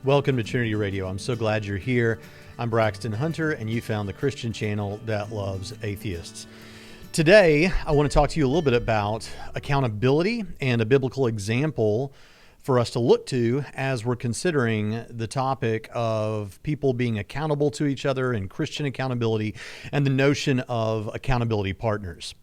Welcome to Trinity Radio. I'm so glad you're here. I'm Braxton Hunter, and you found the Christian channel that loves atheists. Today, I want to talk to you a little bit about accountability and a biblical example for us to look to as we're considering the topic of people being accountable to each other and Christian accountability and the notion of accountability partners.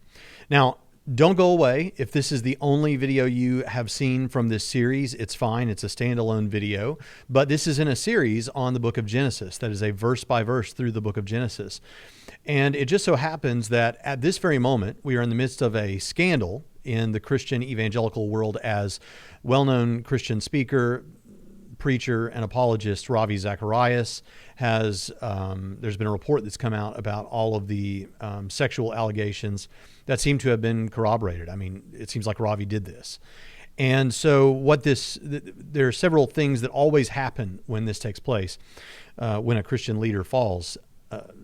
Now, don't go away. If this is the only video you have seen from this series, it's fine. It's a standalone video. But this is in a series on the book of Genesis. That is a verse by verse through the book of Genesis. And it just so happens that at this very moment, we are in the midst of a scandal in the Christian evangelical world as well-known Christian speaker, preacher, and apologist Ravi Zacharias has, there's been a report that's come out about all of the sexual allegations that seem to have been corroborated. I mean, it seems like Ravi did this. And so there are several things that always happen when this takes place, when a Christian leader falls.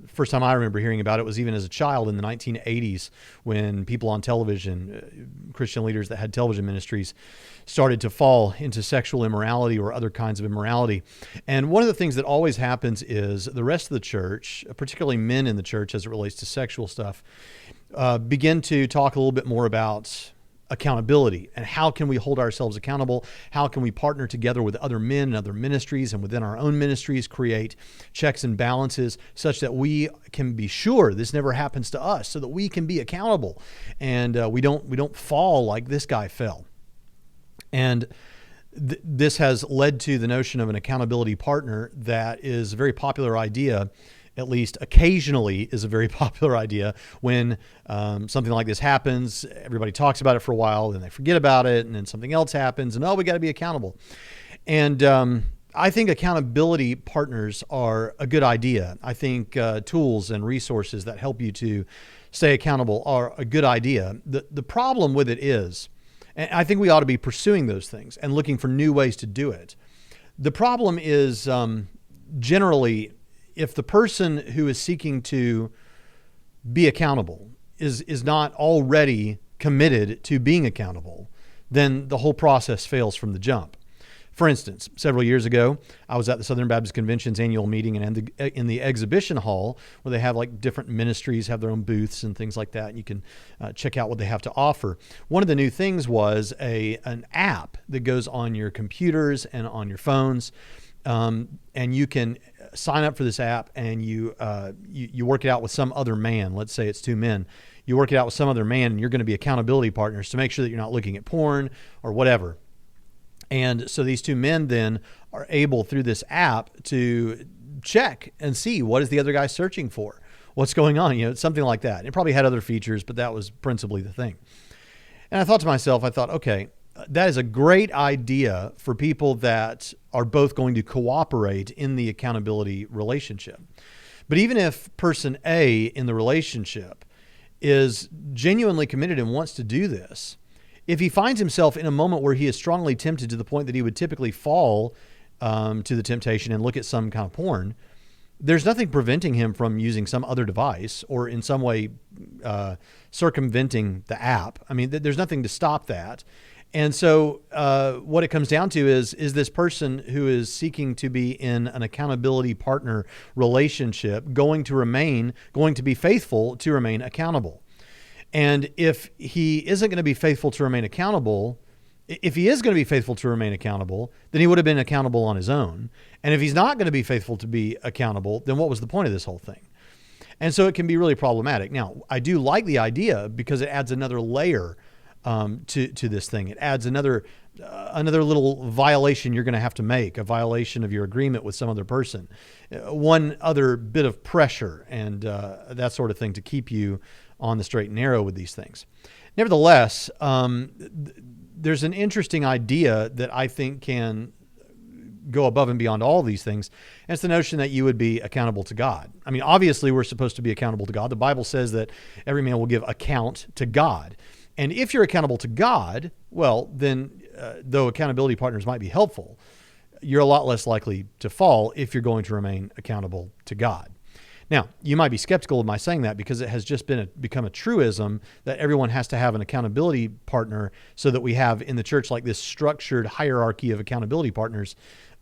First time I remember hearing about it was even as a child in the 1980s when people on television, Christian leaders that had television ministries, started to fall into sexual immorality or other kinds of immorality. And one of the things that always happens is the rest of the church, particularly men in the church as it relates to sexual stuff, begin to talk a little bit more about accountability and how can we hold ourselves accountable? How can we partner together with other men and other ministries and within our own ministries create checks and balances such that we can be sure this never happens to us, so that we can be accountable and we don't fall like this guy fell. And this has led to the notion of an accountability partner that is a very popular idea. At least occasionally is a very popular idea when something like this happens. Everybody talks about it for a while, then they forget about it, and then something else happens, and we got to be accountable. And I think accountability partners are a good idea. I think tools and resources that help you to stay accountable are a good idea. The problem with it is, and I think we ought to be pursuing those things and looking for new ways to do it. The problem is generally, if the person who is seeking to be accountable is not already committed to being accountable, then the whole process fails from the jump. For instance, several years ago, I was at the Southern Baptist Convention's annual meeting and in the exhibition hall where they have like different ministries have their own booths and things like that. And you can check out what they have to offer. One of the new things was an app that goes on your computers and on your phones. And you can sign up for this app and you work it out with some other man. Let's say it's two men. You work it out with some other man and you're going to be accountability partners to make sure that you're not looking at porn or whatever. And so these two men then are able through this app to check and see what is the other guy searching for, what's going on, something like that. It probably had other features, but that was principally the thing. And I thought to myself, okay, that is a great idea for people that are both going to cooperate in the accountability relationship. But even if person A in the relationship is genuinely committed and wants to do this, if he finds himself in a moment where he is strongly tempted to the point that he would typically fall to the temptation and look at some kind of porn, there's nothing preventing him from using some other device or in some way circumventing the app. I mean, there's nothing to stop that. And so what it comes down to is this person who is seeking to be in an accountability partner relationship going to be faithful to remain accountable? And if he isn't going to be faithful to remain accountable, if he is going to be faithful to remain accountable, then he would have been accountable on his own. And if he's not going to be faithful to be accountable, then what was the point of this whole thing? And so it can be really problematic. Now, I do like the idea because it adds another layer to this thing. It adds another little violation you're going to have to make, a violation of your agreement with some other person, one other bit of pressure and that sort of thing to keep you on the straight and narrow with these things. Nevertheless, there's an interesting idea that I think can go above and beyond all these things. And it's the notion that you would be accountable to God. I mean, obviously we're supposed to be accountable to God. The Bible says that every man will give account to God. And if you're accountable to God, well, then though accountability partners might be helpful, you're a lot less likely to fall if you're going to remain accountable to God. Now, you might be skeptical of my saying that because it has just become a truism that everyone has to have an accountability partner so that we have in the church like this structured hierarchy of accountability partners.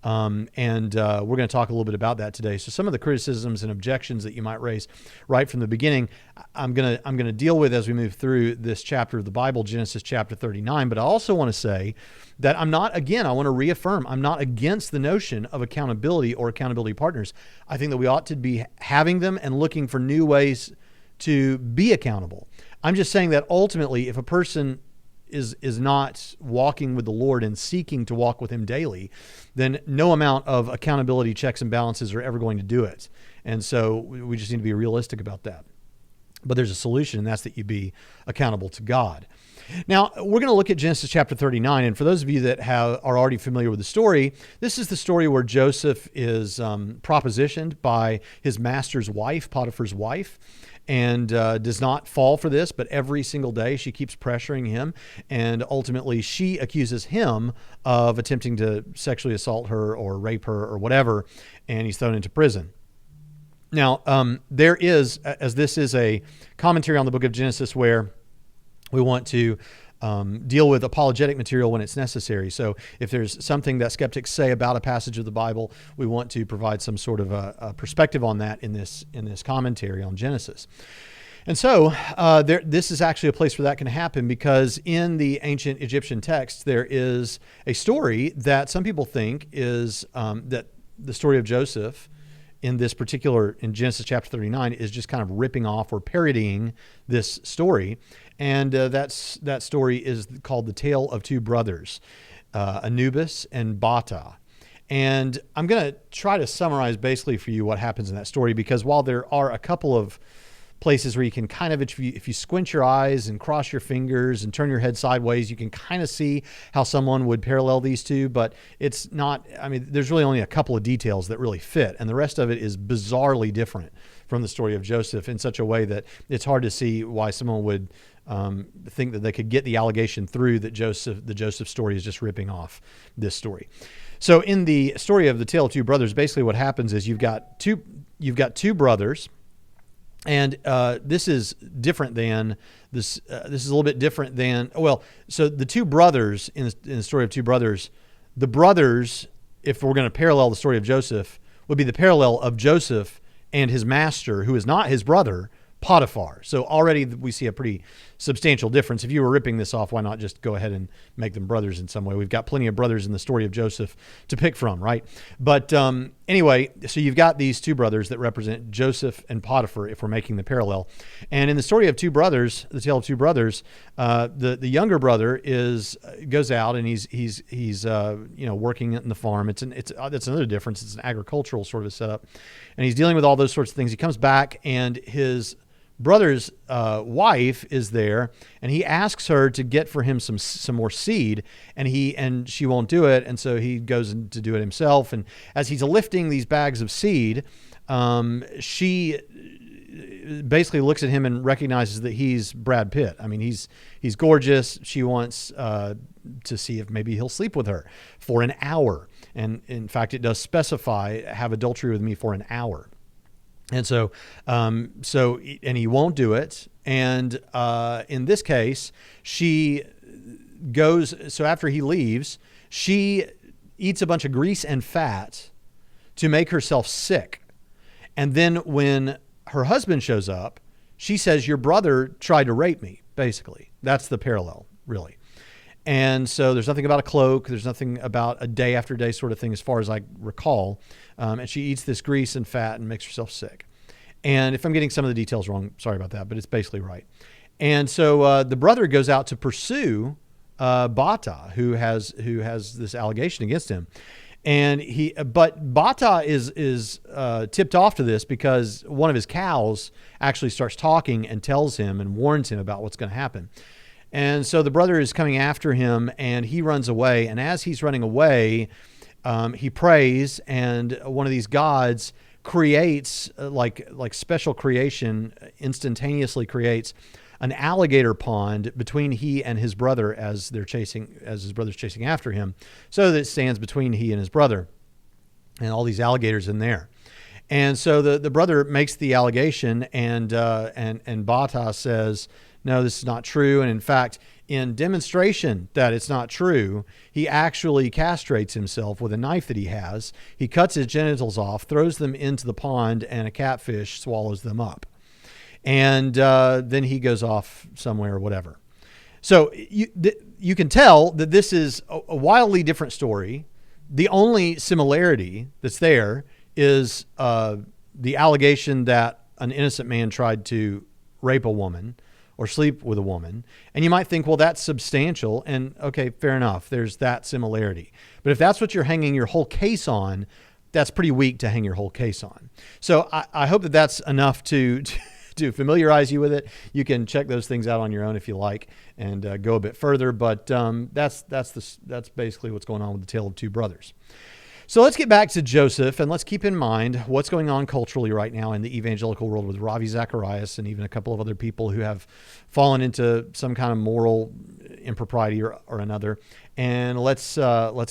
And we're going to talk a little bit about that today. So some of the criticisms and objections that you might raise right from the beginning, I'm going to deal with as we move through this chapter of the Bible, Genesis chapter 39. But I also want to say that I want to reaffirm, I'm not against the notion of accountability or accountability partners. I think that we ought to be having them and looking for new ways to be accountable. I'm just saying that ultimately, if a person is not walking with the Lord and seeking to walk with him daily, then no amount of accountability checks and balances are ever going to do it. And so we just need to be realistic about that. But there's a solution, and that's that you be accountable to God. Now, we're going to look at Genesis chapter 39. And for those of you that are already familiar with the story, this is the story where Joseph is propositioned by his master's wife, Potiphar's wife, and does not fall for this, but every single day she keeps pressuring him, and ultimately she accuses him of attempting to sexually assault her or rape her or whatever, and he's thrown into prison. Now, there is, as this is a commentary on the book of Genesis where we want to deal with apologetic material when it's necessary. So if there's something that skeptics say about a passage of the Bible, we want to provide some sort of a perspective on that in this commentary on Genesis. And so this is actually a place where that can happen, because in the ancient Egyptian text, there is a story that some people think is that the story of Joseph in Genesis chapter 39 is just kind of ripping off or parodying this story. And that story is called The Tale of Two Brothers, Anubis and Bata. And I'm going to try to summarize basically for you what happens in that story, because while there are a couple of places where you can kind of, if you squint your eyes and cross your fingers and turn your head sideways, you can kind of see how someone would parallel these two, but it's not, there's really only a couple of details that really fit, and the rest of it is bizarrely different from the story of Joseph in such a way that it's hard to see why someone would think that they could get the allegation through that the Joseph story is just ripping off this story. So in the story of the Tale of Two Brothers, basically what happens is you've got two brothers. And this is different than this. This is a little bit different than, so the two brothers in the story of two brothers, the brothers, if we're going to parallel the story of Joseph, would be the parallel of Joseph and his master, who is not his brother, Potiphar. So already we see a pretty substantial difference. If you were ripping this off, why not just go ahead and make them brothers in some way? We've got plenty of brothers in the story of Joseph to pick from, right? But anyway, so you've got these two brothers that represent Joseph and Potiphar, if we're making the parallel. And in the story of two brothers, the tale of two brothers, the younger brother goes out and he's working in the farm. That's another difference. It's an agricultural sort of a setup, and he's dealing with all those sorts of things. He comes back, and his brother's wife is there, and he asks her to get for him some more seed, and she won't do it, and so he goes to do it himself. And as he's lifting these bags of seed, she basically looks at him and recognizes that he's Brad Pitt. He's gorgeous. She wants to see if maybe he'll sleep with her for an hour, and in fact, it does specify have adultery with me for an hour. And so he won't do it. And in this case, she goes, so after he leaves, she eats a bunch of grease and fat to make herself sick. And then when her husband shows up, she says, your brother tried to rape me, basically. That's the parallel, really. And so there's nothing about a cloak. There's nothing about a day after day sort of thing as far as I recall. And she eats this grease and fat and makes herself sick. And if I'm getting some of the details wrong, sorry about that, but it's basically right. And so the brother goes out to pursue Bata, who has this allegation against him. But Bata is tipped off to this because one of his cows actually starts talking and tells him and warns him about what's going to happen. And so the brother is coming after him, and he runs away. And as he's running away, he prays, and one of these gods creates, like special creation, instantaneously creates an alligator pond between he and his brother as his brother's chasing after him, so that it stands between he and his brother, and all these alligators in there. And so the brother makes the allegation, and Bata says, no, this is not true. And in fact, in demonstration that it's not true, he actually castrates himself with a knife that he has. He cuts his genitals off, throws them into the pond, and a catfish swallows them up. And then he goes off somewhere or whatever. So you can tell that this is a wildly different story. The only similarity that's there is the allegation that an innocent man tried to rape a woman or sleep with a woman. And you might think, well, that's substantial. And okay, fair enough. There's that similarity. But if that's what you're hanging your whole case on, that's pretty weak to hang your whole case on. So I hope that that's enough to familiarize you with it. You can check those things out on your own if you like and go a bit further. But that's basically what's going on with the tale of two brothers. So let's get back to Joseph, and let's keep in mind what's going on culturally right now in the evangelical world with Ravi Zacharias and even a couple of other people who have fallen into some kind of moral impropriety or another. And let's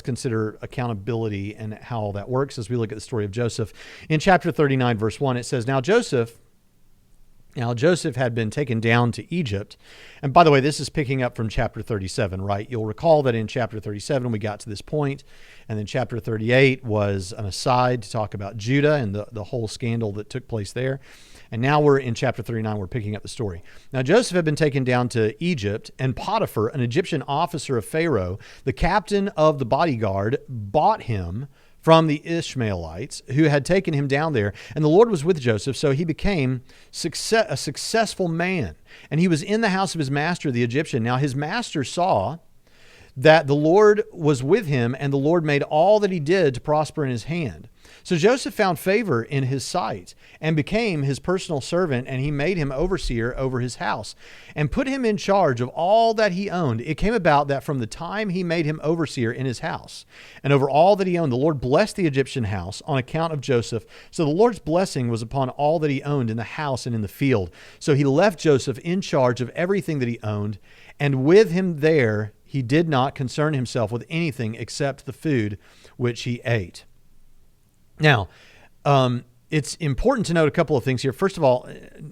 consider accountability and how all that works as we look at the story of Joseph. In chapter 39, verse 1, it says, Now Joseph had been taken down to Egypt. And by the way, this is picking up from chapter 37, right? You'll recall that in chapter 37, we got to this point, and then chapter 38 was an aside to talk about Judah and the whole scandal that took place there. And now we're in chapter 39, we're picking up the story. Now Joseph had been taken down to Egypt, and Potiphar, an Egyptian officer of Pharaoh, the captain of the bodyguard, bought him from the Ishmaelites who had taken him down there. And the Lord was with Joseph, so he became a successful man. And he was in the house of his master, the Egyptian. Now his master saw that the Lord was with him, and the Lord made all that he did to prosper in his hand. So Joseph found favor in his sight and became his personal servant, and he made him overseer over his house and put him in charge of all that he owned. It came about that from the time he made him overseer in his house and over all that he owned, the Lord blessed the Egyptian house on account of Joseph. So the Lord's blessing was upon all that he owned in the house and in the field. So he left Joseph in charge of everything that he owned, and with him there he did not concern himself with anything except the food which he ate. Now, it's important to note a couple of things here. First of all,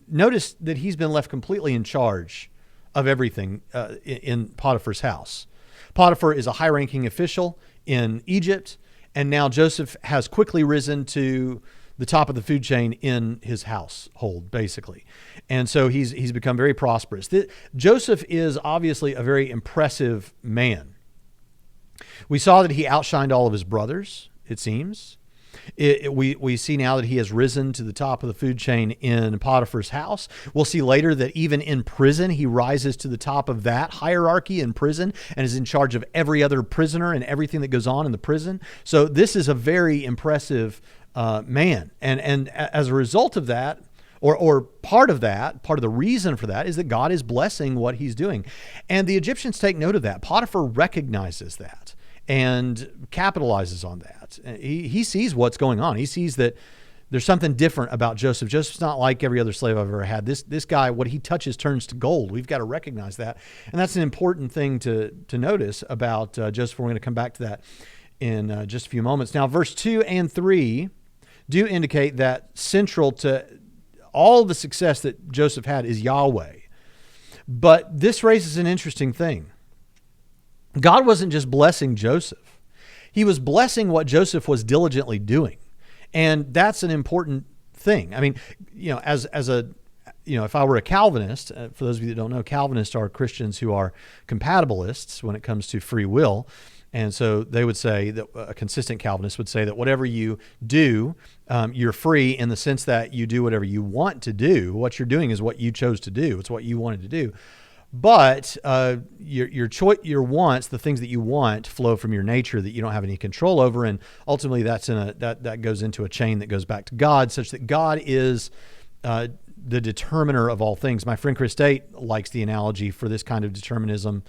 notice that he's been left completely in charge of everything in Potiphar's house. Potiphar is a high-ranking official in Egypt, and now Joseph has quickly risen to the top of the food chain in his household, basically. And so he's become very prosperous. Joseph is obviously a very impressive man. We saw that he outshined all of his brothers, it seems. We see now that he has risen to the top of the food chain in Potiphar's house. We'll see later that even in prison, he rises to the top of that hierarchy in prison and is in charge of every other prisoner and everything that goes on in the prison. So this is a very impressive man. And as a result of that, or part of the reason for that is that God is blessing what he's doing. And the Egyptians take note of that. Potiphar recognizes that and capitalizes on that. He sees what's going on. He sees that there's something different about Joseph. Joseph's not like every other slave I've ever had. This guy, what he touches turns to gold. We've got to recognize that. And that's an important thing to notice about Joseph. We're going to come back to that in just a few moments. Now, verse 2 and 3 do indicate that central to all the success that Joseph had is Yahweh. But this raises an interesting thing. God wasn't just blessing Joseph. He was blessing what Joseph was diligently doing. And that's an important thing. I mean, if I were a Calvinist, for those of you that don't know, Calvinists are Christians who are compatibilists when it comes to free will. And so they would say that a consistent Calvinist would say that whatever you do, you're free in the sense that you do whatever you want to do. What you're doing is what you chose to do. It's what you wanted to do. But your wants, the things that you want, flow from your nature that you don't have any control over, and ultimately that goes into a chain that goes back to God, such that God is the determiner of all things. My friend Chris Tate likes the analogy for this kind of determinism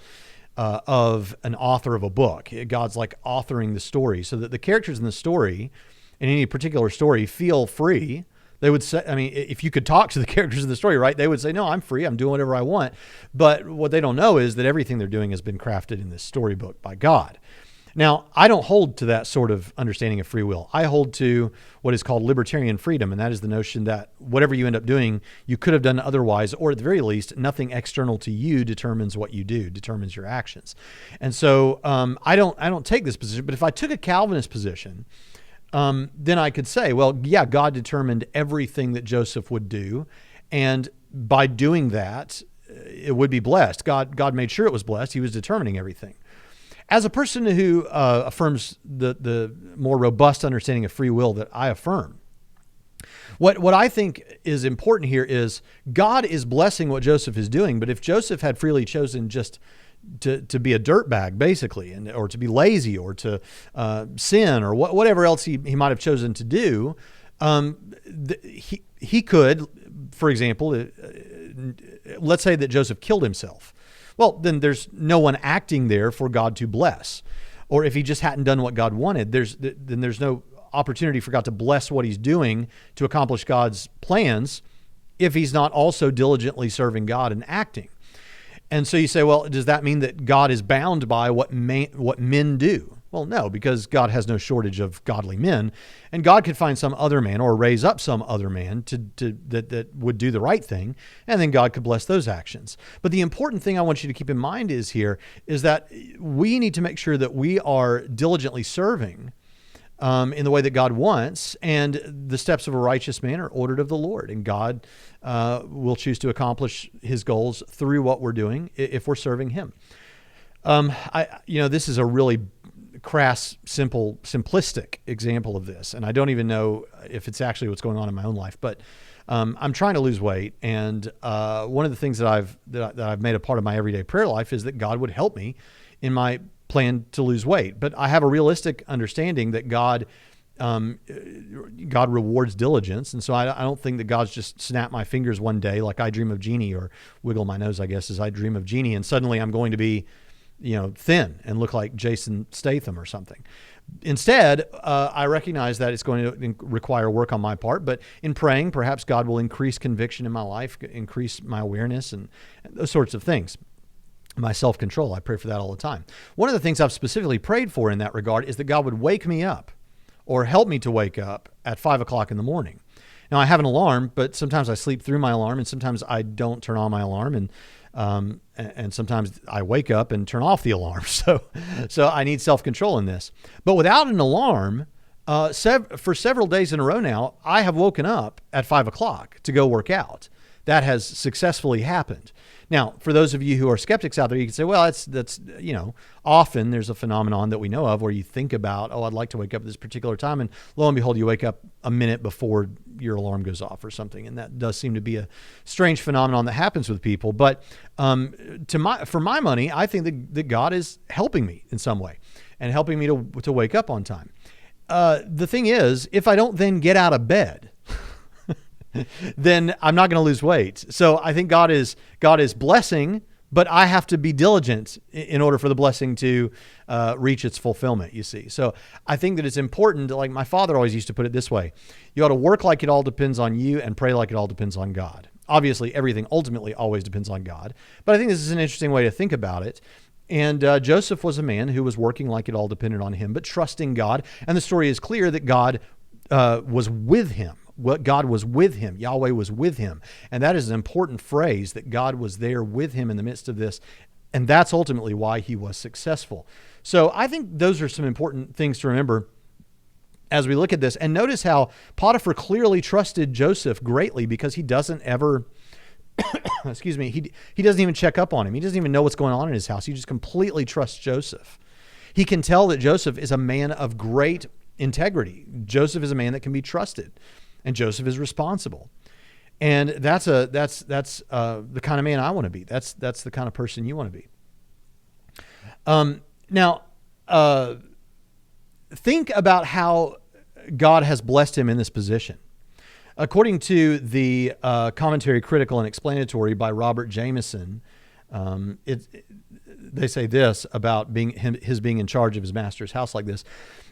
of an author of a book. God's like authoring the story, so that the characters in the story, in any particular story, feel free. They would say, I mean, if you could talk to the characters of the story, right, they would say, no, I'm free. I'm doing whatever I want. But what they don't know is that everything they're doing has been crafted in this storybook by God. Now, I don't hold to that sort of understanding of free will. I hold to what is called Libertarian Freedom, and that is the notion that whatever you end up doing, you could have done otherwise, or at the very least, nothing external to you determines what you do, determines your actions. And so I don't take this position, but if I took a Calvinist position, then I could say, well, yeah, God determined everything that Joseph would do, and by doing that, it would be blessed. God made sure it was blessed. He was determining everything. As a person who affirms the more robust understanding of free will that I affirm, what I think is important here is God is blessing what Joseph is doing. But if Joseph had freely chosen just to be a dirtbag, basically, or to be lazy, or to sin, or whatever else he might have chosen to do, he could, for example, let's say that Joseph killed himself. Well, then there's no one acting there for God to bless. Or if he just hadn't done what God wanted, then there's no opportunity for God to bless what he's doing to accomplish God's plans if he's not also diligently serving God and acting. And so you say, well, does that mean that God is bound by what men do? Well, no, because God has no shortage of godly men, and God could find some other man or raise up some other man that would do the right thing, and then God could bless those actions. But the important thing I want you to keep in mind is that we need to make sure that we are diligently serving in the way that God wants, and the steps of a righteous man are ordered of the Lord, and God will choose to accomplish his goals through what we're doing if we're serving him. This is a really crass, simplistic example of this, and I don't even know if it's actually what's going on in my own life. But I'm trying to lose weight, and one of the things that I've made a part of my everyday prayer life is that God would help me in my plan to lose weight. But I have a realistic understanding that God rewards diligence, and so I don't think that God's just snap my fingers one day like I dream of Jeannie, or wiggle my nose, I guess, as I dream of Jeannie, and suddenly I'm going to be thin and look like Jason Statham or something. Instead, I recognize that it's going to require work on my part, but in praying, perhaps God will increase conviction in my life, increase my awareness, and those sorts of things. My self-control, I pray for that all the time. One of the things I've specifically prayed for in that regard is that God would wake me up, or help me to wake up at 5 o'clock in the morning. Now, I have an alarm, but sometimes I sleep through my alarm, and sometimes I don't turn on my alarm, and sometimes I wake up and turn off the alarm. So I need self-control in this. But without an alarm, for several days in a row now, I have woken up at 5 o'clock to go work out. That has successfully happened. Now, for those of you who are skeptics out there, you can say, well, that's often there's a phenomenon that we know of where you think about, oh, I'd like to wake up at this particular time, and lo and behold, you wake up a minute before your alarm goes off or something, and that does seem to be a strange phenomenon that happens with people. But for my money, I think that God is helping me in some way and helping me to wake up on time. The thing is, if I don't then get out of bed, then I'm not going to lose weight. So I think God is blessing, but I have to be diligent in order for the blessing to reach its fulfillment, you see. So I think that it's important, like my father always used to put it this way: you ought to work like it all depends on you and pray like it all depends on God. Obviously, everything ultimately always depends on God, but I think this is an interesting way to think about it. And Joseph was a man who was working like it all depended on him, but trusting God. And the story is clear that God was with him. God was with him. Yahweh was with him. And that is an important phrase, that God was there with him in the midst of this. And that's ultimately why he was successful. So I think those are some important things to remember as we look at this. And notice how Potiphar clearly trusted Joseph greatly, because he doesn't ever, excuse me, he doesn't even check up on him. He doesn't even know what's going on in his house. He just completely trusts Joseph. He can tell that Joseph is a man of great integrity. Joseph is a man that can be trusted. And Joseph is responsible, and that's the kind of man I want to be. That's the kind of person you want to be. Now, think about how God has blessed him in this position. According to the commentary, Critical and Explanatory by Robert Jameson, they say this about his being in charge of his master's house like this.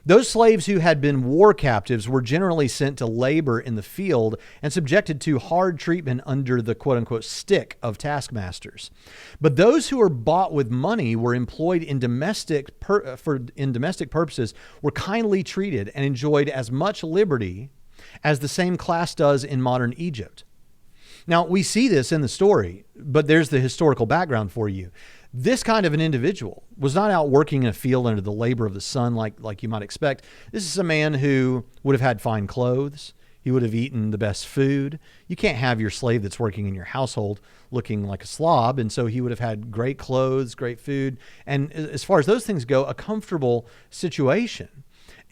Those slaves who had been war captives were generally sent to labor in the field and subjected to hard treatment under the quote unquote stick of taskmasters. But those who were bought with money were employed in domestic purposes, were kindly treated and enjoyed as much liberty as the same class does in modern Egypt. Now, we see this in the story, but there's the historical background for you. This kind of an individual was not out working in a field under the labor of the sun like you might expect. This is a man who would have had fine clothes. He would have eaten the best food. You can't have your slave that's working in your household looking like a slob. And so he would have had great clothes, great food. And as far as those things go, a comfortable situation.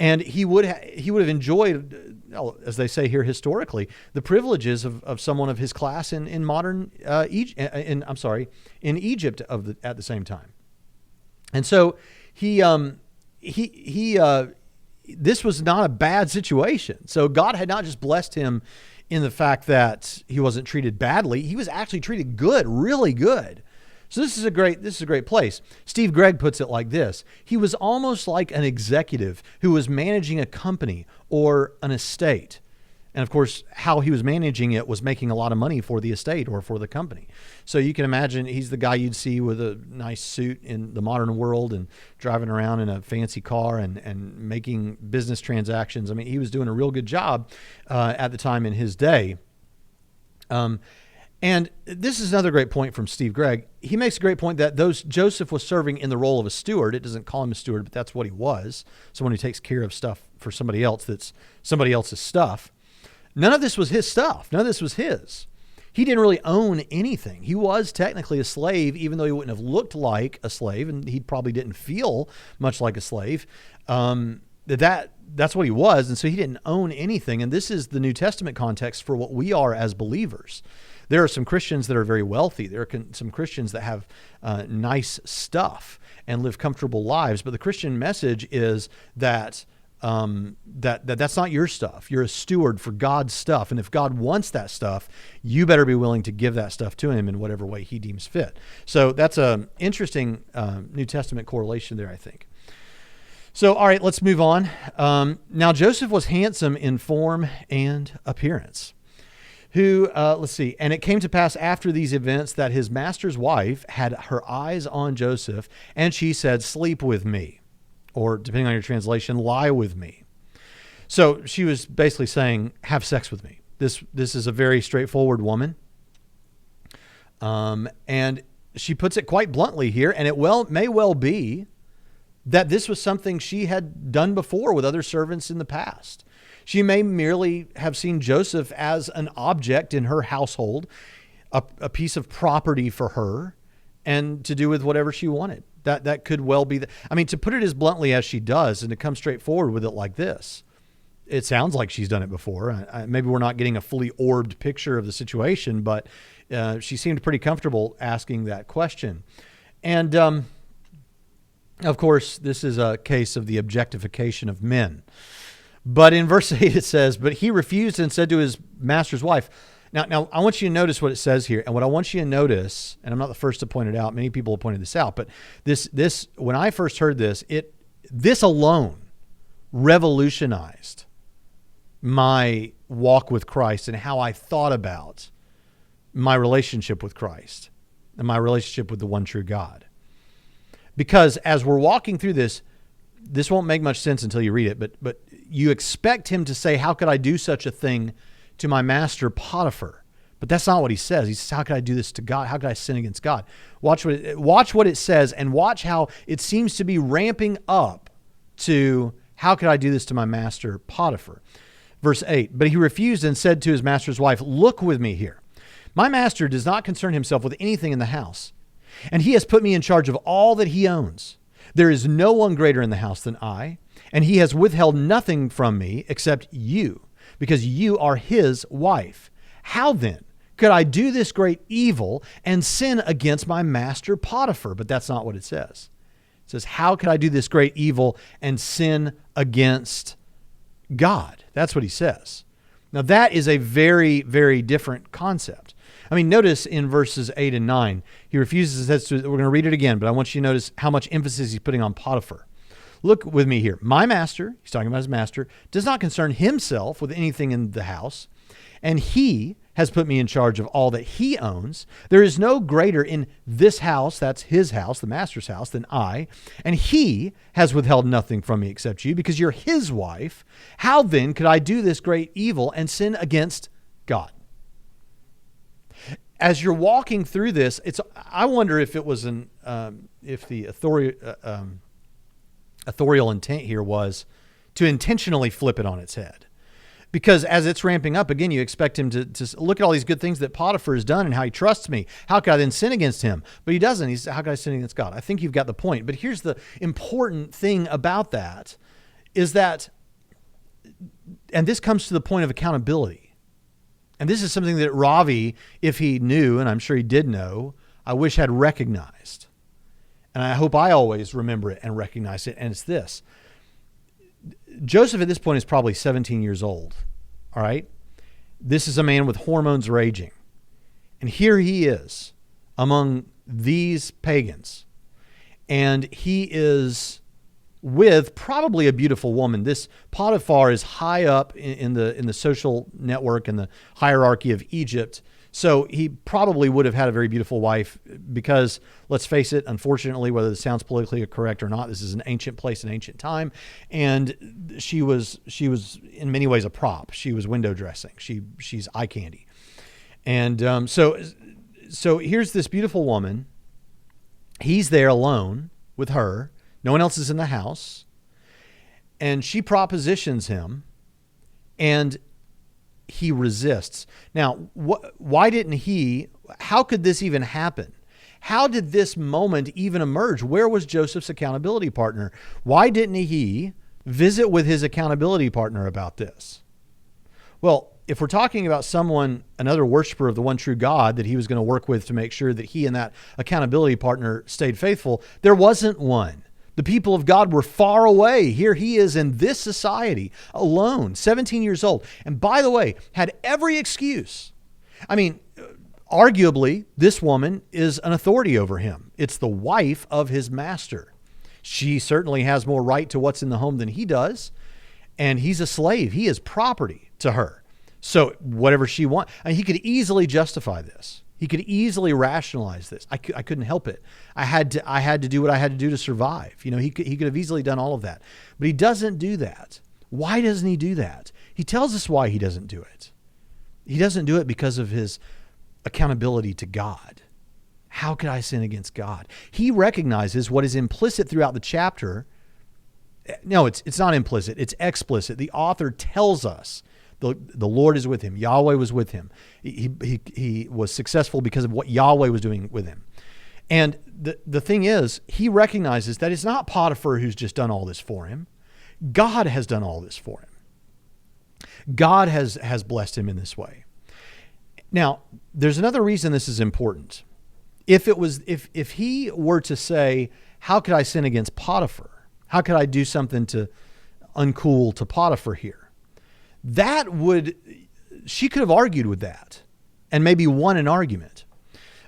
And he would have enjoyed, as they say here historically, the privileges of someone of his class in modern in Egypt at the same time. And so this was not a bad situation. So God had not just blessed him in the fact that he wasn't treated badly. He was actually treated good, really good. So this is a great place. Steve Gregg puts it like this. He was almost like an executive who was managing a company or an estate. And of course, how he was managing it was making a lot of money for the estate or for the company. So you can imagine he's the guy you'd see with a nice suit in the modern world and driving around in a fancy car and making business transactions. I mean, he was doing a real good job at the time in his day. And this is another great point from Steve Gregg. He makes a great point that Joseph was serving in the role of a steward. It doesn't call him a steward, but that's what he was. Someone who takes care of stuff for somebody else that's somebody else's stuff. None of this was his stuff. None of this was his. He didn't really own anything. He was technically a slave, even though he wouldn't have looked like a slave, and he probably didn't feel much like a slave. That's what he was, and so he didn't own anything. And this is the New Testament context for what we are as believers. There are some Christians that are very wealthy. There are some Christians that have nice stuff and live comfortable lives. But the Christian message is that that's not your stuff. You're a steward for God's stuff. And if God wants that stuff, you better be willing to give that stuff to him in whatever way he deems fit. So that's an interesting New Testament correlation there, I think. So, all right, let's move on. Now, Joseph was handsome in form and appearance. And it came to pass after these events that his master's wife had her eyes on Joseph, and she said, "Sleep with me," or depending on your translation, "lie with me." So she was basically saying, "Have sex with me." This is a very straightforward woman. And she puts it quite bluntly here, and it may well be that this was something she had done before with other servants in the past. She may merely have seen Joseph as an object in her household, a piece of property for her, and to do with whatever she wanted. That could well be. To put it as bluntly as she does and to come straight forward with it like this, it sounds like she's done it before. Maybe we're not getting a fully orbed picture of the situation, but she seemed pretty comfortable asking that question. And of course, this is a case of the objectification of men. But in verse 8 it says, "But he refused and said to his master's wife." Now I want you to notice what it says here. And what I want you to notice, and I'm not the first to point it out, many people have pointed this out, but this when I first heard this alone revolutionized my walk with Christ and how I thought about my relationship with Christ and my relationship with the one true God. Because as we're walking through this won't make much sense until you read it, but you expect him to say, "How could I do such a thing to my master Potiphar?" But that's not what he says. He says, "How could I do this to God? How could I sin against God?" Watch what it says, and watch how it seems to be ramping up to, "How could I do this to my master Potiphar?" Verse 8, "But he refused and said to his master's wife, 'Look with me here. My master does not concern himself with anything in the house, and he has put me in charge of all that he owns. There is no one greater in the house than I, and he has withheld nothing from me except you, because you are his wife. How then could I do this great evil and sin against my master Potiphar?'" But that's not what it says. It says, "How could I do this great evil and sin against God?" That's what he says. Now that is a very, very different concept. I mean, notice in verses 8 and 9, he refuses, we're going to read it again, but I want you to notice how much emphasis he's putting on Potiphar. Look with me here. My master, he's talking about his master, does not concern himself with anything in the house, and he has put me in charge of all that he owns. There is no greater in this house, that's his house, the master's house, than I, and he has withheld nothing from me except you, because you're his wife. How then could I do this great evil and sin against God? As you're walking through this, I wonder if it was if the authorial intent here was to intentionally flip it on its head. Because as it's ramping up, again, you expect him to look at all these good things that Potiphar has done and how he trusts me. How could I then sin against him? But he doesn't. He says, how could I sin against God? I think you've got the point. But here's the important thing about that is that, and this comes to the point of accountability. And this is something that Ravi, if he knew, and I'm sure he did know, I wish had recognized. And I hope I always remember it and recognize it. And it's this. Joseph at this point is probably 17 years old. All right. This is a man with hormones raging. And here he is among these pagans. And he is with probably a beautiful woman. This Potiphar is high up in the social network and the hierarchy of Egypt. So he probably would have had a very beautiful wife because, let's face it, unfortunately, whether this sounds politically correct or not, this is an ancient place, an ancient time. And she was in many ways a prop. She was window dressing. She's eye candy. And so here's this beautiful woman. He's there alone with her. No one else is in the house. And she propositions him, and he resists. Now, how could this even happen? How did this moment even emerge? Where was Joseph's accountability partner? Why didn't he visit with his accountability partner about this? Well, if we're talking about another worshiper of the one true God that he was going to work with to make sure that he and that accountability partner stayed faithful, there wasn't one. The people of God were far away. Here he is in this society, alone, 17 years old. And by the way, had every excuse. I mean, arguably, this woman is an authority over him. It's the wife of his master. She certainly has more right to what's in the home than he does. And he's a slave. He is property to her. So whatever she wants, and he could easily justify this. He could easily rationalize this. I couldn't help it. I had to do what I had to do to survive. You know, he could have easily done all of that, but he doesn't do that. Why doesn't he do that? He tells us why he doesn't do it. He doesn't do it because of his accountability to God. How could I sin against God? He recognizes what is implicit throughout the chapter. No, it's not implicit. It's explicit. The author tells us the Lord is with him. Yahweh was with him. He was successful because of what Yahweh was doing with him. And the thing is, he recognizes that it's not Potiphar who's just done all this for him. God has done all this for him. God has blessed him in this way. Now, there's another reason this is important. If he were to say, how could I sin against Potiphar? How could I do something uncool to Potiphar here? She could have argued with that and maybe won an argument.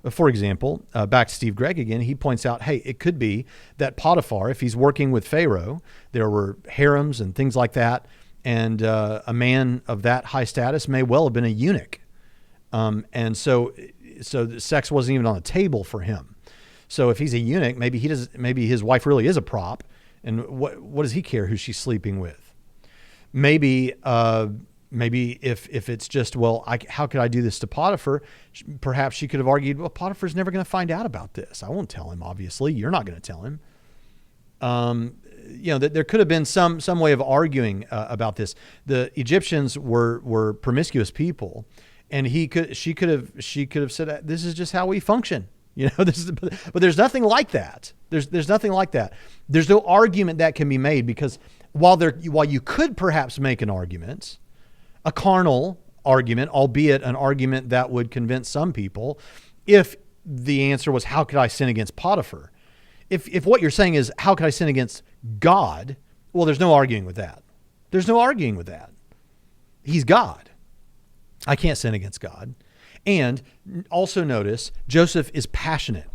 For example, back to Steve Gregg again, he points out, hey, it could be that Potiphar, if he's working with Pharaoh, there were harems and things like that, and a man of that high status may well have been a eunuch. And so sex wasn't even on the table for him. So if he's a eunuch, maybe his wife really is a prop, and what does he care who she's sleeping with? Maybe if it's just, how could I do this to Potiphar? Perhaps she could have argued, well, Potiphar's never going to find out about this. I won't tell him, obviously. You're not going to tell him. There could have been some way of arguing about this. The Egyptians were promiscuous people, and she could have said, this is just how we function. But there's nothing like that. There's nothing like that. There's no argument that can be made, because while you could perhaps make an argument, a carnal argument, albeit an argument that would convince some people, if the answer was, how could I sin against Potiphar? If what you're saying is, how could I sin against God? Well, there's no arguing with that. There's no arguing with that. He's God. I can't sin against God. And also notice Joseph is passionate.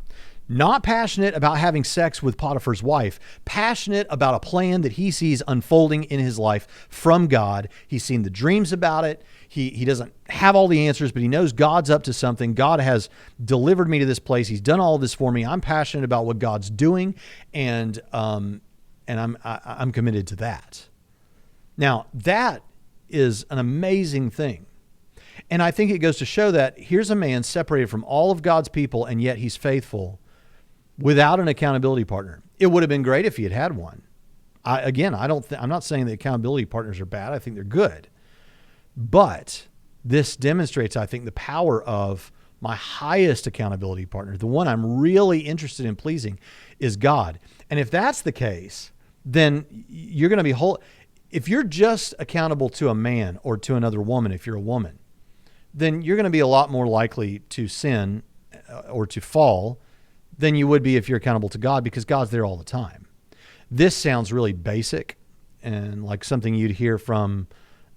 Not passionate about having sex with Potiphar's wife, passionate about a plan that he sees unfolding in his life from God. He's seen the dreams about it. He doesn't have all the answers, but he knows God's up to something. God has delivered me to this place. He's done all of this for me. I'm passionate about what God's doing, and I'm committed to that. Now, that is an amazing thing. And I think it goes to show that here's a man separated from all of God's people, and yet he's faithful without an accountability partner. It would have been great if he had had one. I'm not saying that accountability partners are bad. I think they're good. But this demonstrates, I think, the power of my highest accountability partner. The one I'm really interested in pleasing is God. And if that's the case, then you're going to be if you're just accountable to a man or to another woman, if you're a woman, then you're going to be a lot more likely to sin or to fall than you would be if you're accountable to God, because God's there all the time. This sounds really basic and like something you'd hear from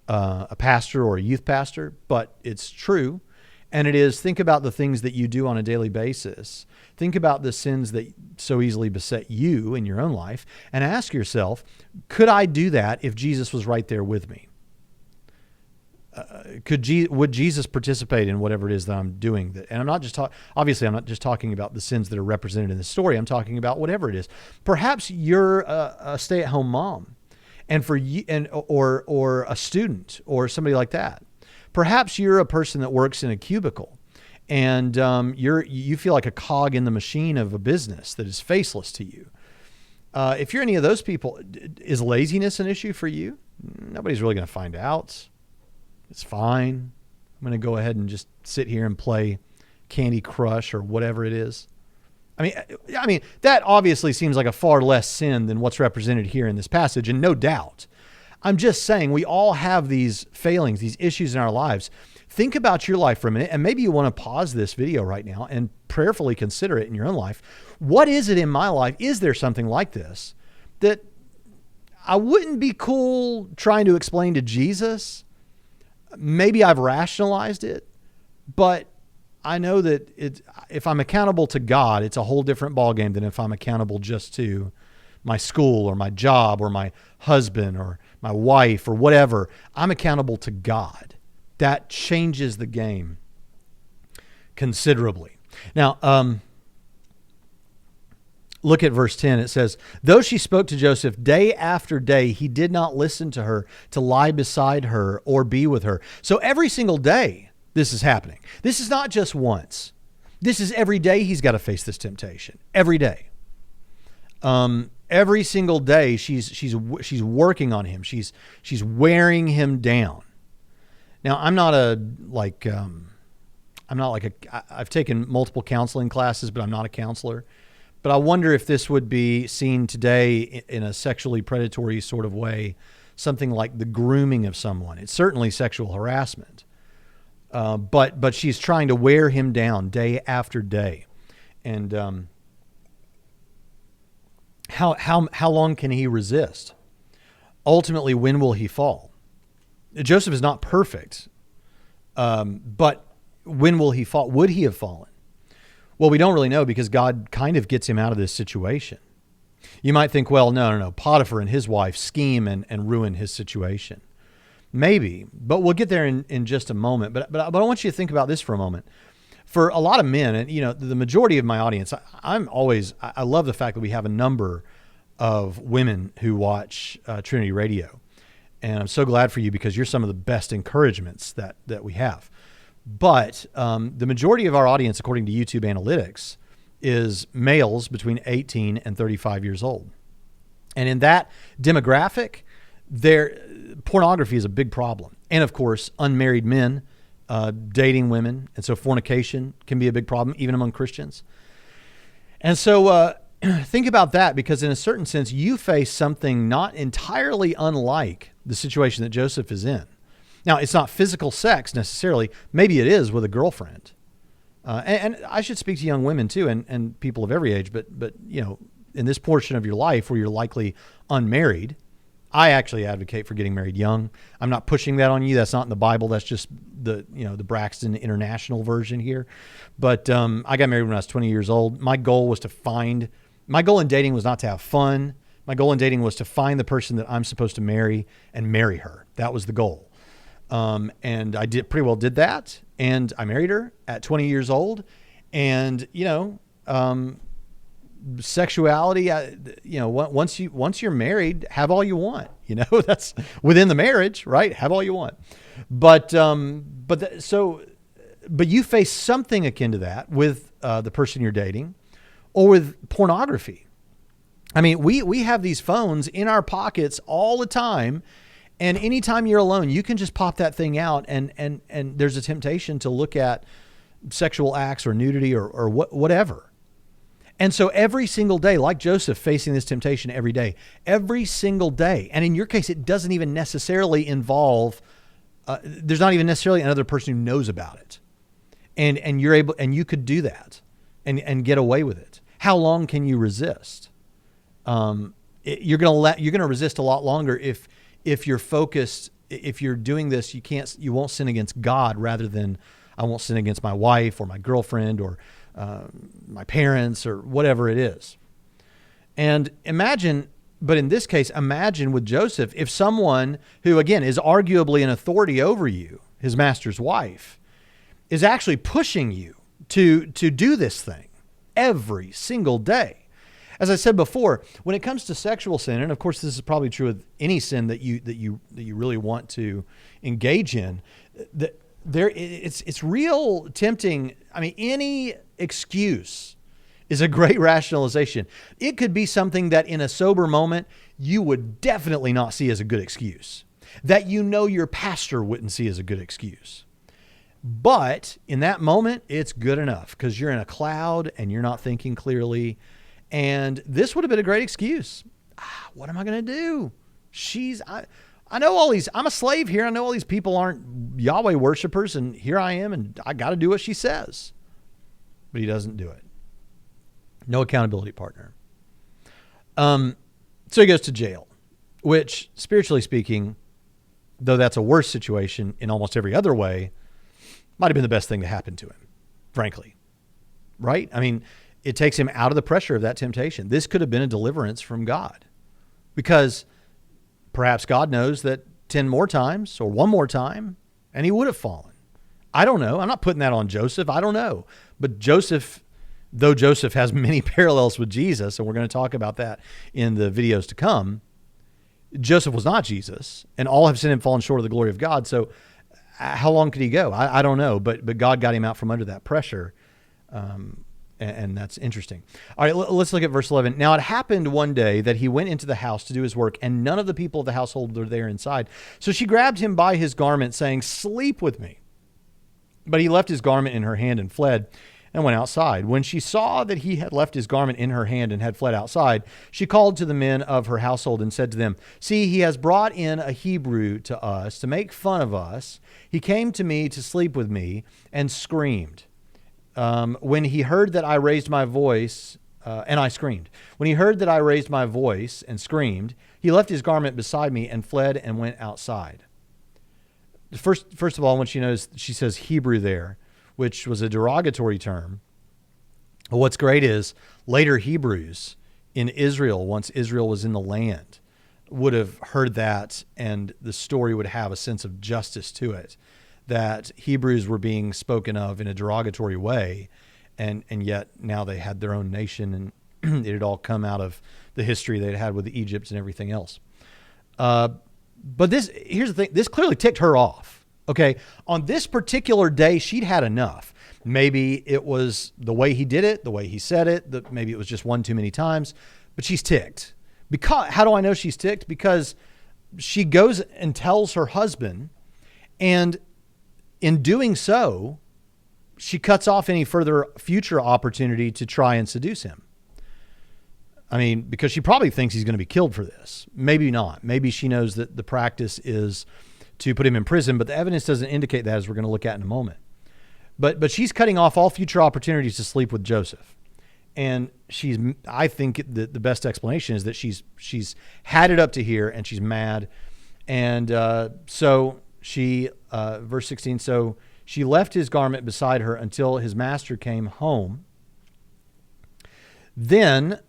a pastor or a youth pastor, but it's true. And it is, think about the things that you do on a daily basis. Think about the sins that so easily beset you in your own life, and ask yourself, could I do that if Jesus was right there with me? Would Jesus participate in whatever it is that I'm doing? And I'm not just obviously I'm not just talking about the sins that are represented in the story. I'm talking about whatever it is. Perhaps you're a stay-at-home mom, and for you, or a student or somebody like that. Perhaps you're a person that works in a cubicle, and you feel like a cog in the machine of a business that is faceless to you. If you're any of those people, is laziness an issue for you? Nobody's really going to find out. It's fine. I'm going to go ahead and just sit here and play Candy Crush or whatever it is. I mean, that obviously seems like a far less sin than what's represented here in this passage, and no doubt. I'm just saying we all have these failings, these issues in our lives. Think about your life for a minute, and maybe you want to pause this video right now and prayerfully consider it in your own life. What is it in my life? Is there something like this that I wouldn't be cool trying to explain to Jesus? Maybe I've rationalized it, but I know that if I'm accountable to God, it's a whole different ballgame than if I'm accountable just to my school or my job or my husband or my wife or whatever. I'm accountable to God. That changes the game considerably. Now, look at verse 10. It says, though she spoke to Joseph day after day, he did not listen to her to lie beside her or be with her. So every single day this is happening. This is not just once. This is every day he's got to face this temptation. Every day. Every single day she's working on him. She's wearing him down. Now, I've taken multiple counseling classes, but I'm not a counselor. But I wonder if this would be seen today in a sexually predatory sort of way, something like the grooming of someone. It's certainly sexual harassment. But she's trying to wear him down day after day. And how long can he resist? Ultimately, when will he fall? Joseph is not perfect, but when will he fall? Would he have fallen? Well, we don't really know, because God kind of gets him out of this situation. You might think, well, no. Potiphar and his wife scheme and ruin his situation. Maybe, but we'll get there in just a moment. But I want you to think about this for a moment. For a lot of men, and the majority of my audience, I love the fact that we have a number of women who watch Trinity Radio. And I'm so glad for you, because you're some of the best encouragements that we have. But the majority of our audience, according to YouTube analytics, is males between 18 and 35 years old. And in that demographic, pornography is a big problem. And of course, unmarried men dating women. And so fornication can be a big problem, even among Christians. And so think about that, because in a certain sense, you face something not entirely unlike the situation that Joseph is in. Now, it's not physical sex necessarily. Maybe it is with a girlfriend. And I should speak to young women too, and people of every age. But in this portion of your life where you're likely unmarried, I actually advocate for getting married young. I'm not pushing that on you. That's not in the Bible. That's just the Braxton International version here. But I got married when I was 20 years old. My goal in dating was not to have fun. My goal in dating was to find the person that I'm supposed to marry and marry her. That was the goal. And I pretty well did that. And I married her at 20 years old. And, sexuality, once you're married, have all you want, that's within the marriage, right? Have all you want. But you face something akin to that with the person you're dating or with pornography. I mean, we have these phones in our pockets all the time. And anytime you're alone, you can just pop that thing out and there's a temptation to look at sexual acts or nudity or whatever. And so every single day, like Joseph facing this temptation every single day. And in your case, it doesn't even necessarily involve, there's not even necessarily another person who knows about it. And you're able, and you could do that and get away with it. How long can you resist? You're going to resist a lot longer if you're focused, if you're doing this, you won't sin against God rather than I won't sin against my wife or my girlfriend or my parents or whatever it is. And but in this case, imagine with Joseph, if someone who, again, is arguably an authority over you, his master's wife, is actually pushing you to do this thing every single day. As I said before, when it comes to sexual sin, and of course this is probably true with any sin that you really want to engage in, it's real tempting. I mean, any excuse is a great rationalization. It could be something that in a sober moment you would definitely not see as a good excuse, that your pastor wouldn't see as a good excuse. But in that moment, it's good enough because you're in a cloud and you're not thinking clearly. And this would have been a great excuse. What am I going to do? I know all these, I'm a slave here. I know all these people aren't Yahweh worshipers, and here I am, and I got to do what she says. But he doesn't do it. No accountability partner. So he goes to jail, which, spiritually speaking, though that's a worse situation in almost every other way, might have been the best thing to happen to him, frankly. Right? I mean, it takes him out of the pressure of that temptation. This could have been a deliverance from God, because perhaps God knows that 10 more times or one more time, and he would have fallen. I don't know. I'm not putting that on Joseph. I don't know. But Joseph, though Joseph has many parallels with Jesus, and we're going to talk about that in the videos to come, Joseph was not Jesus, and all have sinned and fallen short of the glory of God. So how long could he go? I don't know. But God got him out from under that pressure. And that's interesting. All right, let's look at verse 11. Now it happened one day that he went into the house to do his work, and none of the people of the household were there inside. So she grabbed him by his garment, saying, "Sleep with me." But he left his garment in her hand and fled and went outside. When she saw that he had left his garment in her hand and had fled outside, she called to the men of her household and said to them, "See, he has brought in a Hebrew to us to make fun of us. He came to me to sleep with me and screamed. When he heard that I raised my voice, and I screamed. When he heard that I raised my voice and screamed, he left his garment beside me and fled and went outside." First of all, when she says Hebrew there, which was a derogatory term. What's great is later Hebrews in Israel, once Israel was in the land, would have heard that, and the story would have a sense of justice to it, that Hebrews were being spoken of in a derogatory way, and yet now they had their own nation, and it had all come out of the history they'd had with Egypt and everything else. But here's the thing, this clearly ticked her off. Okay, on this particular day, she'd had enough. Maybe it was the way he did it, the way he said it, maybe it was just one too many times, but she's ticked. How do I know she's ticked? Because she goes and tells her husband, and in doing so, she cuts off any further future opportunity to try and seduce him. I mean, because she probably thinks he's going to be killed for this. Maybe not. Maybe she knows that the practice is to put him in prison, but the evidence doesn't indicate that, as we're going to look at in a moment. But she's cutting off all future opportunities to sleep with Joseph. And I think the best explanation is that she's had it up to here and she's mad. And so she, verse 16, so she left his garment beside her until his master came home. Then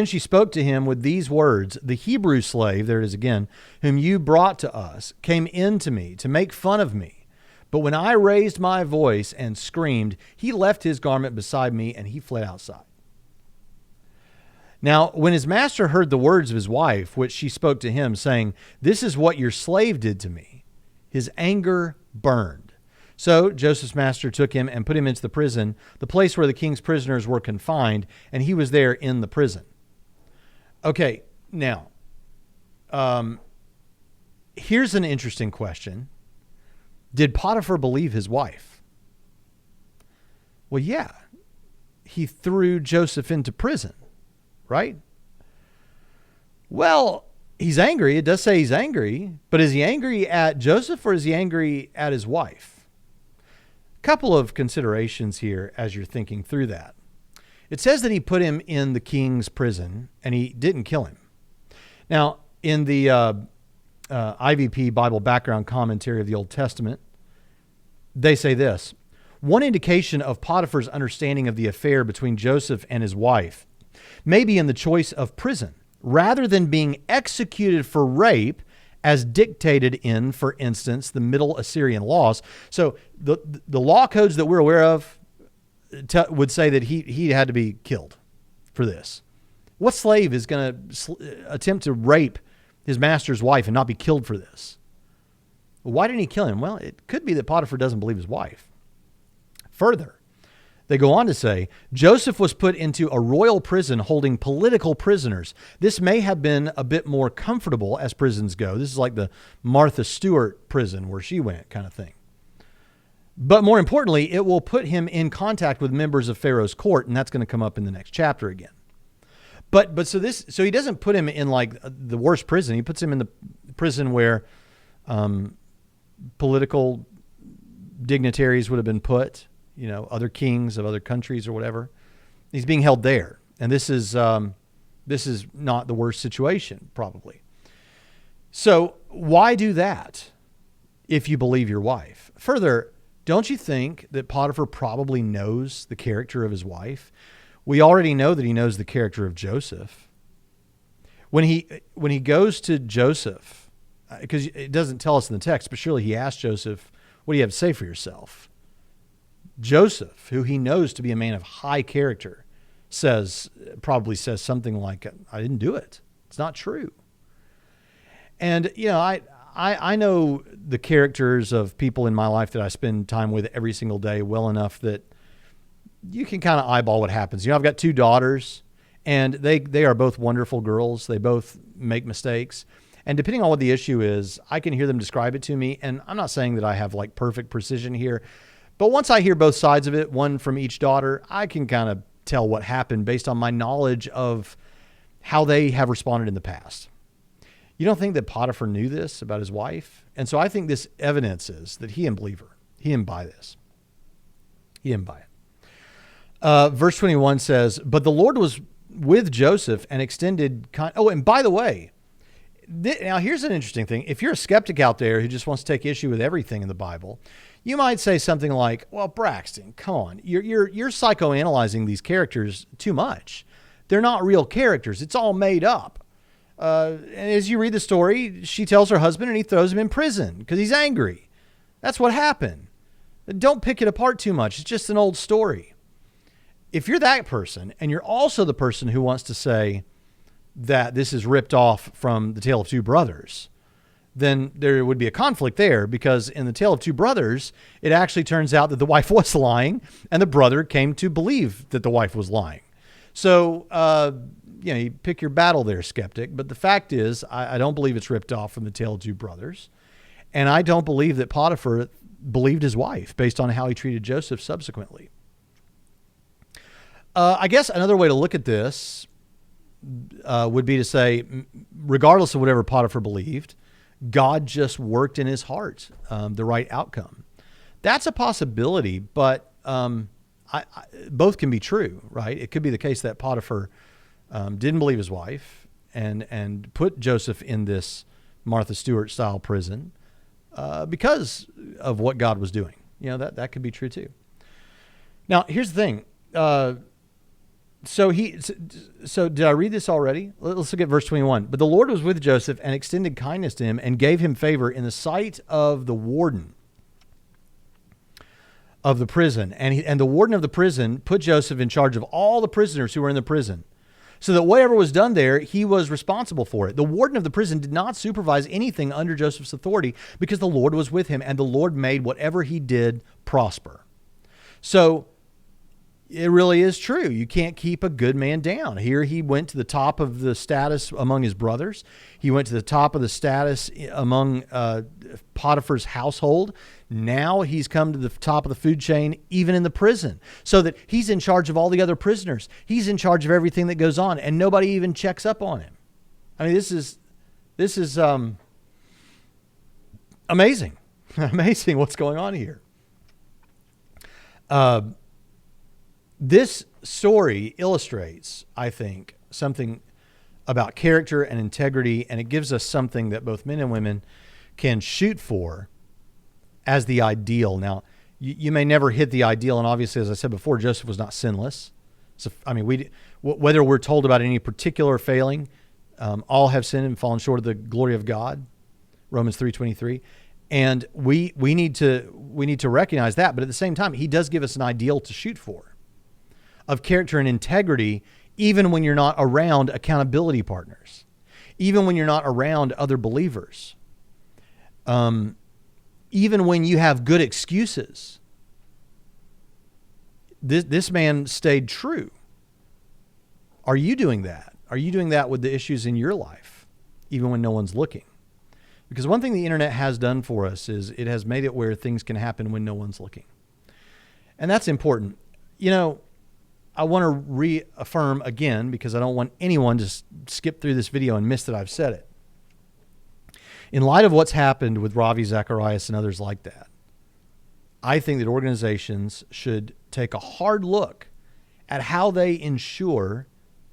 she spoke to him with these words, the Hebrew slave, there it is again, whom you brought to us, came in to me to make fun of me. But when I raised my voice and screamed, he left his garment beside me and he fled outside. Now, when his master heard the words of his wife, which she spoke to him, saying, this is what your slave did to me, his anger burned. So Joseph's master took him and put him into the prison, the place where the king's prisoners were confined, and he was there in the prison. Okay, now, here's an interesting question. Did Potiphar believe his wife? Well, yeah. He threw Joseph into prison, right? Well, he's angry. It does say he's angry, but is he angry at Joseph or is he angry at his wife? A couple of considerations here as you're thinking through that. It says that he put him in the king's prison and he didn't kill him. Now, in the IVP Bible Background Commentary of the Old Testament, they say this: one indication of Potiphar's understanding of the affair between Joseph and his wife may be in the choice of prison, rather than being executed for rape as dictated in, for instance, the Middle Assyrian laws. So the law codes that we're aware of would say that he had to be killed for this. What slave is going to attempt to rape his master's wife and not be killed for this? Why didn't he kill him? Well, it could be that Potiphar doesn't believe his wife. Further, they go on to say, Joseph was put into a royal prison holding political prisoners. This may have been a bit more comfortable as prisons go. This is like the Martha Stewart prison where she went kind of thing. But more importantly, it will put him in contact with members of Pharaoh's court, and that's going to come up in the next chapter again. But so he doesn't put him in like the worst prison. He puts him in the prison where political dignitaries would have been put, other kings of other countries or whatever. He's being held there. And this is not the worst situation, probably. So why do that if you believe your wife? Further, don't you think that Potiphar probably knows the character of his wife? We already know that he knows the character of Joseph. When he goes to Joseph, because it doesn't tell us in the text, but surely he asked Joseph, what do you have to say for yourself? Joseph, who he knows to be a man of high character, probably says something like, I didn't do it. It's not true. And, I know the characters of people in my life that I spend time with every single day well enough that you can kind of eyeball what happens. I've got two daughters, and they are both wonderful girls. They both make mistakes. And depending on what the issue is, I can hear them describe it to me. And I'm not saying that I have like perfect precision here, but once I hear both sides of it, one from each daughter, I can kind of tell what happened based on my knowledge of how they have responded in the past. You don't think that Potiphar knew this about his wife? And so I think this evidences that he didn't believe her. He didn't buy this. He didn't buy it. Verse 21 says, but the Lord was with Joseph and extended... and by the way, now here's an interesting thing. If you're a skeptic out there who just wants to take issue with everything in the Bible, you might say something like, well, Braxton, come on. You're psychoanalyzing these characters too much. They're not real characters. It's all made up. And as you read the story, she tells her husband and he throws him in prison because he's angry. That's what happened. Don't pick it apart too much. It's just an old story. If you're that person and you're also the person who wants to say that this is ripped off from the Tale of Two Brothers, then there would be a conflict there, because in the Tale of Two Brothers, it actually turns out that the wife was lying and the brother came to believe that the wife was lying. So, you pick your battle there, skeptic. But the fact is, I don't believe it's ripped off from the Tale of Two Brothers. And I don't believe that Potiphar believed his wife based on how he treated Joseph subsequently. I guess another way to look at this would be to say, regardless of whatever Potiphar believed, God just worked in his heart the right outcome. That's a possibility, but I both can be true, right? It could be the case that Potiphar didn't believe his wife and put Joseph in this Martha Stewart style prison because of what God was doing. That could be true too. Now, here's the thing. So did I read this already? Let's look at verse 21. But the Lord was with Joseph and extended kindness to him and gave him favor in the sight of the warden of the prison. And the warden of the prison put Joseph in charge of all the prisoners who were in the prison, so that whatever was done there, he was responsible for it. The warden of the prison did not supervise anything under Joseph's authority because the Lord was with him, and the Lord made whatever he did prosper. So it really is true. You can't keep a good man down. Here he went to the top of the status among his brothers. He went to the top of the status among Potiphar's household. Now he's come to the top of the food chain, even in the prison, so that he's in charge of all the other prisoners. He's in charge of everything that goes on, and nobody even checks up on him. I mean, this is amazing. Amazing what's going on here. This story illustrates, I think, something about character and integrity, and it gives us something that both men and women can shoot for as the ideal. Now, you may never hit the ideal, and obviously, as I said before, Joseph was not sinless. So, I mean, whether we're told about any particular failing, all have sinned and fallen short of the glory of God, Romans 3:23, and we need to recognize that. But at the same time, he does give us an ideal to shoot for, of character and integrity, even when you're not around accountability partners, even when you're not around other believers, even when you have good excuses. This man stayed true. Are you doing that? Are you doing that with the issues in your life, even when no one's looking? Because one thing the internet has done for us is it has made it where things can happen when no one's looking. And that's important. I want to reaffirm again, because I don't want anyone to skip through this video and miss that I've said it. In light of what's happened with Ravi Zacharias and others like that, I think that organizations should take a hard look at how they ensure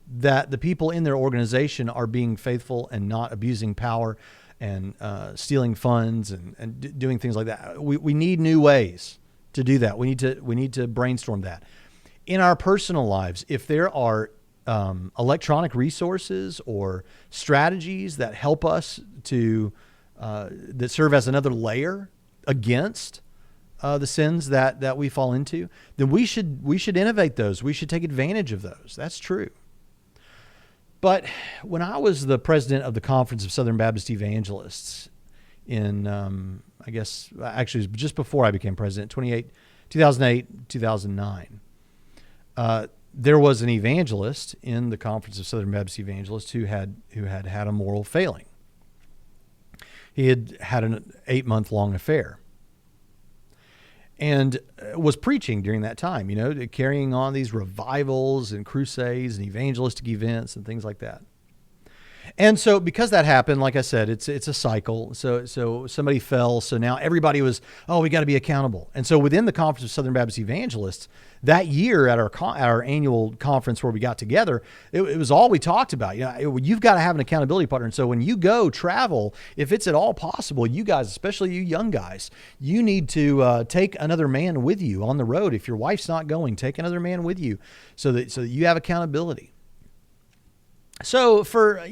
that the people in their organization are being faithful and not abusing power and stealing funds and doing things like that. We need new ways to do that. We need to brainstorm that. In our personal lives, if there are electronic resources or strategies that help us to that serve as another layer against the sins that we fall into, then we should innovate those. We should take advantage of those. That's true. But when I was the president of the Conference of Southern Baptist Evangelists in, I guess, actually it was just before I became president, 2008, 2009, there was an evangelist in the Conference of Southern Baptist Evangelists who had a moral failing. He had an 8-month-long affair and was preaching during that time, carrying on these revivals and crusades and evangelistic events and things like that. And so because that happened, like I said, it's a cycle. So somebody fell. So now everybody was, we got to be accountable. And so within the Conference of Southern Baptist Evangelists, that year at our annual conference where we got together, it was all we talked about. You've got to have an accountability partner. And so when you go travel, if it's at all possible, you guys, especially you young guys, you need to take another man with you on the road. If your wife's not going, take another man with you so that you have accountability. So for,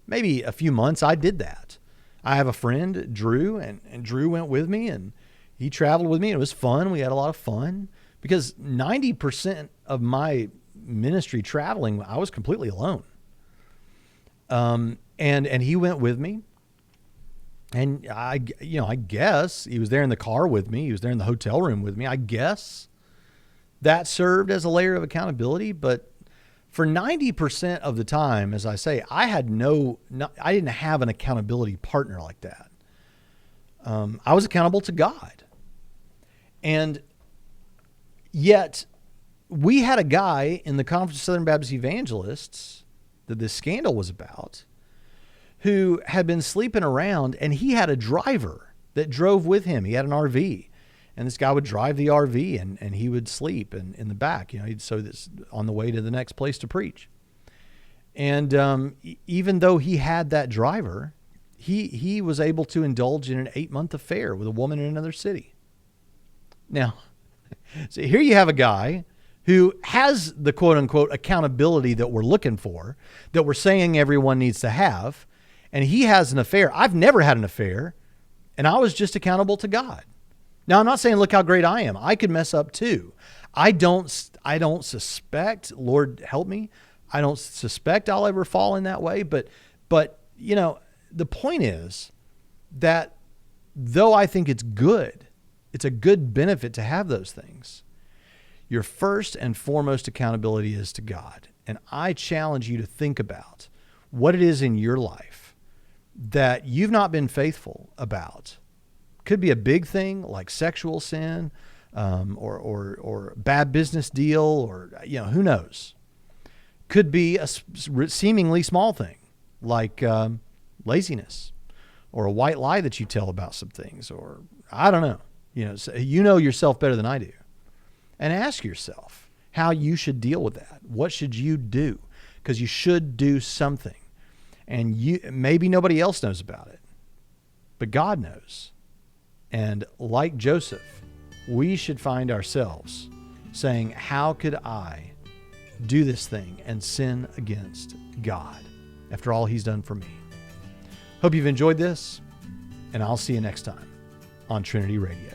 maybe a few months, I did that. I have a friend, Drew, and Drew went with me, and he traveled with me, and it was fun. We had a lot of fun because 90% of my ministry traveling, I was completely alone. And he went with me, and I guess he was there in the car with me. He was there in the hotel room with me. I guess that served as a layer of accountability, but for 90% of the time, as I say, I didn't have an accountability partner like that. I was accountable to God. And yet we had a guy in the Conference of Southern Baptist Evangelists that this scandal was about who had been sleeping around, and he had a driver that drove with him. He had an RV, And this guy would drive the RV and he would sleep in the back, so this on the way to the next place to preach. And even though he had that driver, he was able to indulge in an 8-month affair with a woman in another city. Now, so here you have a guy who has the quote unquote accountability that we're looking for, that we're saying everyone needs to have. And he has an affair. I've never had an affair, and I was just accountable to God. Now, I'm not saying, look how great I am. I could mess up too. I don't suspect, Lord help me, I don't suspect I'll ever fall in that way. But the point is that though I think it's a good benefit to have those things, your first and foremost accountability is to God. And I challenge you to think about what it is in your life that you've not been faithful about. Could be a big thing like sexual sin, or bad business deal, or who knows. Could be a seemingly small thing like laziness, or a white lie that you tell about some things, or I don't know. You know yourself better than I do, and ask yourself how you should deal with that. What should you do? Because you should do something, and maybe nobody else knows about it, but God knows. And like Joseph, we should find ourselves saying, how could I do this thing and sin against God after all he's done for me? Hope you've enjoyed this, and I'll see you next time on Trinity Radio.